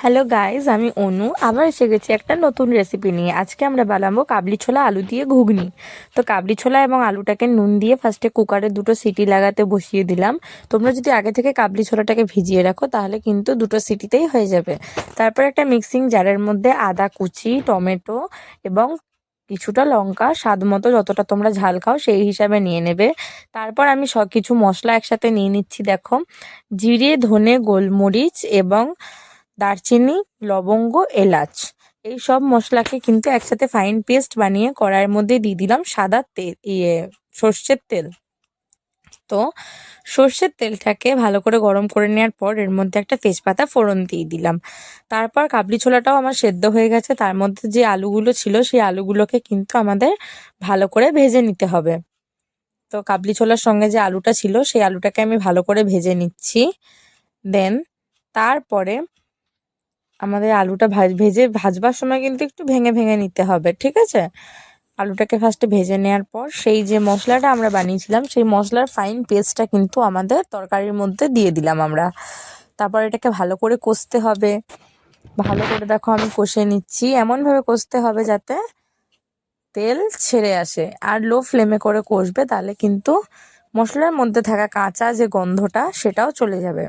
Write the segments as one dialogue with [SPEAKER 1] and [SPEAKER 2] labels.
[SPEAKER 1] Hello guys, আমি অনু আবার এসে গেছি একটা নতুন রেসিপি নিয়ে। আজকে আমরা বানাবো কাবলি ছোলা আলু দিয়ে ঘুগনি। তো কাবলি ছোলা এবং আলুটাকে নুন দিয়ে ফার্স্টে কুকারে 2টো সিটি লাগাতে বসিয়ে দিলাম। তোমরা যদি আগে থেকে কাবলি ছোলাটাকে ভিজিয়ে রাখো তাহলে কিন্তু 2টো সিটিতেই হয়ে যাবে। তারপর একটা মিক্সিং জারের মধ্যে আদা কুচি, টমেটো এবং কিছুটা লঙ্কা, স্বাদ মতো যতটা তোমরা ঝাল খাও সেই হিসাবে নিয়ে নেবে। তারপর আমি সব কিছু মশলা একসাথে নিয়ে নিচ্ছি। দেখো, জিরে, ধনে, গোলমরিচ এবং দারচিনি, লবঙ্গ, এলাচ, এই সব মশলাকে কিন্তু একসাথে ফাইন পেস্ট বানিয়ে কড়াইয়ের মধ্যে দিয়ে দিলাম সাদা তেল, সর্ষের তেল। তো সর্ষের তেলটাকে ভালো করে গরম করে নেওয়ার পর এর মধ্যে একটা তেজপাতা ফোড়ন দিয়ে দিলাম। তারপর কাবলি ছোলাটাও আমার সেদ্ধ হয়ে গেছে, তার মধ্যে যে আলুগুলো ছিল সেই আলুগুলোকে কিন্তু আমাদের ভালো করে ভেজে নিতে হবে। তো কাবলি ছোলার সঙ্গে যে আলুটা ছিল সেই আলুটাকে আমি ভালো করে ভেজে নিচ্ছি। দেন তারপরে আমাদের আলুটা ভাজবার সময় কিন্তু একটু ভেঙে ভেঙে নিতে হবে, ঠিক আছে? আলুটাকে ফার্স্টে ভেজে নেওয়ার পর সেই যে মশলাটা আমরা বানিয়েছিলাম সেই মশলার ফাইন পেস্টটা কিন্তু আমাদের তরকারির মধ্যে দিয়ে দিলাম আমরা। তারপর এটাকে ভালো করে কষতে হবে। ভালো করে দেখো আমি কষে নিচ্ছি, এমনভাবে কষতে হবে যাতে তেল ছেড়ে আসে, আর লো ফ্লেমে করে কষবে, তাহলে কিন্তু মশলার মধ্যে থাকা কাঁচা যে গন্ধটা সেটাও চলে যাবে।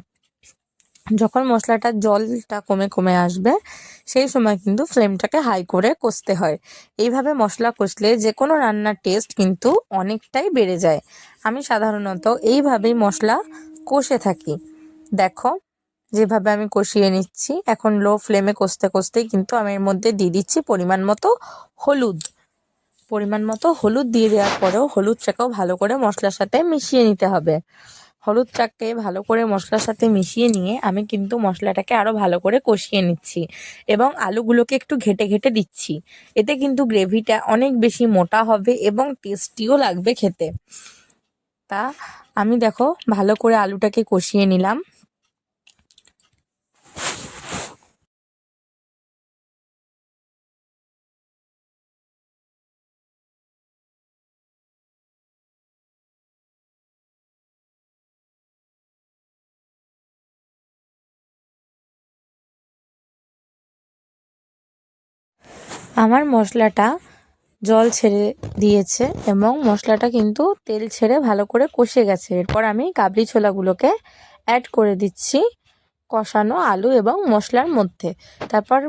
[SPEAKER 1] যখন মশলাটার জলটা কমে কমে আসবে সেই সময় কিন্তু ফ্লেমটাকে হাই করে কষতে হয়। এইভাবে মশলা কষলে যে কোনো রান্নার টেস্ট কিন্তু অনেকটাই বেড়ে যায়। আমি সাধারণত এইভাবেই মশলা কষে থাকি। দেখো যেভাবে আমি কষিয়ে নিচ্ছি, এখন লো ফ্লেমে কষতে কষতেই কিন্তু আমি এর মধ্যে দিয়ে দিচ্ছি পরিমাণ মতো হলুদ। দিয়ে দেওয়ার পরেও হলুদটাকেও ভালো করে মশলার সাথে মিশিয়ে নিতে হবে। হলুদটাকে ভালো করে মশলার সাথে মিশিয়ে নিয়ে আমি কিন্তু মশলাটাকে আরও ভালো করে কষিয়ে নিচ্ছি এবং আলুগুলোকে একটু ঘেটে ঘেটে দিচ্ছি। এতে কিন্তু গ্রেভিটা অনেক বেশি মোটা হবে এবং টেস্টিও লাগবে খেতে। তা আমি দেখো ভালো করে আলুটাকে কষিয়ে নিলাম। আমার মশলাটা জল ছেড়ে দিয়েছে এবং মশলাটা কিন্তু তেল ছেড়ে ভালো করে কষে গেছে। এরপর আমি কাবলি ছোলাগুলোকে অ্যাড করে দিচ্ছি কষানো আলু এবং মশলার মধ্যে। তারপর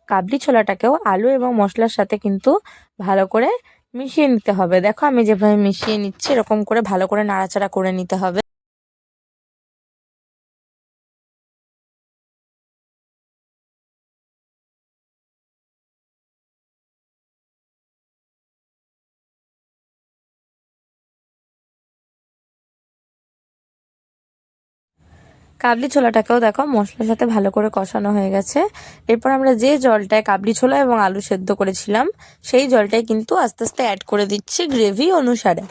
[SPEAKER 1] কাবলি ছোলাটাকেও আলু এবং মশলার সাথে কিন্তু ভালো করে মিশিয়ে নিতে হবে। দেখো আমি যেভাবে মিশিয়ে নিচ্ছি এরকম করে ভালো করে নাড়াচাড়া করে নিতে হবে। কাবলি ছোলাটাকেও দেখো মশলার সাথে ভালো করে কষানো হয়ে গেছে। এরপর আমরা যে জলটায় কাবলি ছোলা এবং আলু সেদ্ধ করেছিলাম সেই জলটাই কিন্তু আস্তে আস্তে অ্যাড করে দিচ্ছি গ্রেভি অনুসারে।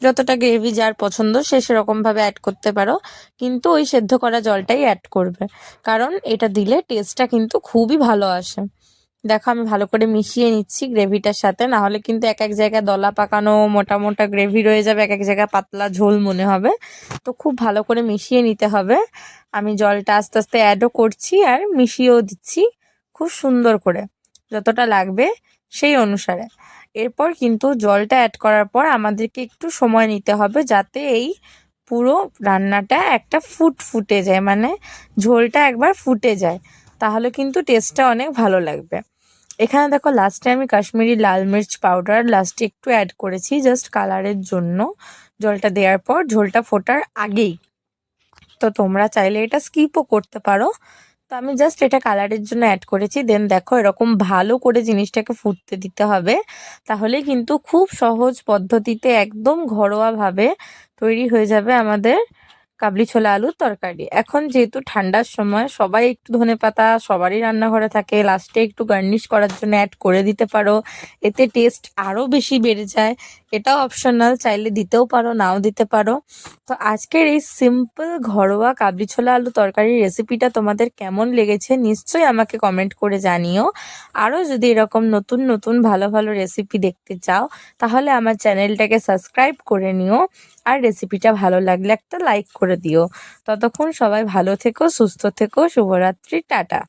[SPEAKER 1] যতটা গ্রেভি যার পছন্দ সে সেরকমভাবে অ্যাড করতে পারো, কিন্তু ওই সেদ্ধ করা জলটাই অ্যাড করবে, কারণ এটা দিলে টেস্টটা কিন্তু খুবই ভালো আসে। দেখো আমি ভালো করে মিশিয়ে নিচ্ছি গ্রেভিটার সাথে, না হলে কিন্তু এক এক জায়গায় দলা পাকানো মোটা মোটা গ্রেভি রয়ে যাবে, এক এক জায়গায় পাতলা ঝোল মনে হবে। তো খুব ভালো করে মিশিয়ে নিতে হবে। আমি জলটা আস্তে আস্তে অ্যাডও করছি আর মিশিয়েও দিচ্ছি খুব সুন্দর করে, যতটা লাগবে সেই অনুসারে। এরপর কিন্তু জলটা অ্যাড করার পর আমাদেরকে একটু সময় নিতে হবে যাতে এই পুরো রান্নাটা একটা ফুটে যায়, মানে ঝোলটা একবার ফুটে যায়, তাহলে কিন্তু টেস্টটা অনেক ভালো লাগবে। এখানে দেখো লাস্টে আমি কাশ্মীরি লাল মির্চ পাউডার লাস্টে একটু অ্যাড করেছি জাস্ট কালারের জন্য, জলটা দেওয়ার পর ঝোলটা ফোটার আগেই। তো তোমরা চাইলে এটা স্কিপও করতে পারো, তো আমি জাস্ট এটা কালারের জন্য অ্যাড করেছি। দেন দেখো এরকম ভালো করে জিনিসটাকে ফুটতে দিতে হবে, তাহলে কিন্তু খুব সহজ পদ্ধতিতে একদম ঘরোয়াভাবে তৈরি হয়ে যাবে আমাদের কাবলি ছোলা আলুর তরকারি। এখন যেহেতু ঠান্ডার সময় সবাই একটু ধনেপাতা সবারই রান্নাঘরে থাকে, লাস্টে একটু গার্নিশ করার জন্য অ্যাড করে দিতে পারো, এতে টেস্ট আরও বেশি বেড়ে যায়। এটাও অপশনাল, চাইলে দিতেও পারো নাও দিতে পারো। তো আজকের এই সিম্পল ঘরোয়া কাবলি ছোলা আলু তরকারির রেসিপিটা তোমাদের কেমন লেগেছে নিশ্চয়ই আমাকে কমেন্ট করে জানিও। আরও যদি এরকম নতুন নতুন ভালো ভালো রেসিপি দেখতে চাও তাহলে আমার চ্যানেলটাকে সাবস্ক্রাইব করে নিও, আর রেসিপিটা ভালো লাগলে একটা লাইক করে দিও। ততক্ষণ সবাই ভালো থেকো, সুস্থ থেকো, শুভরাত্রি, টাটা।